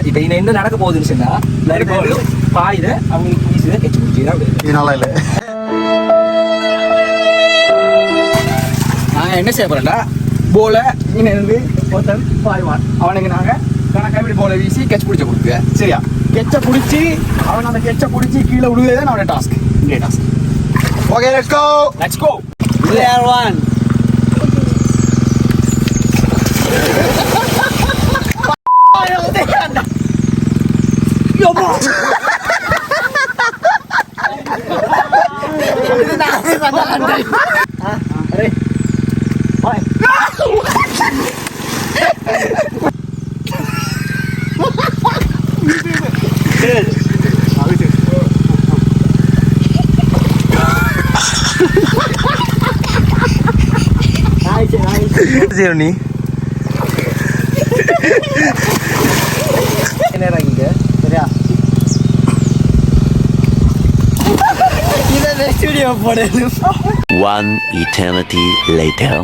இப்ப என்ன நடக்க போகுதுன்னு சொன்னா பாயுத அவங்களுக்கு வீசுத கெச்சு பிடிச்சி நல்லா இல்லை. நாங்க என்ன செய்ய போறோம்னா போல இங்க இருந்து ஒருத்தன் பாய்வான் அவனுக்கு நாங்க கணக்காய் போல வீசி கெச் பிடிச்ச கொடுக்குங்க சரியா. கெச்சை பிடிச்சி அவன் அந்த கெச்சை பிடிச்சி கீழே விடுவதே அவனோட டாஸ்க். இங்கே task. Okay let's go. Player 1. Ni என்ன இறங்கிங்க சரியா. இதை ஸ்டுடியோ போடணும். One eternity later.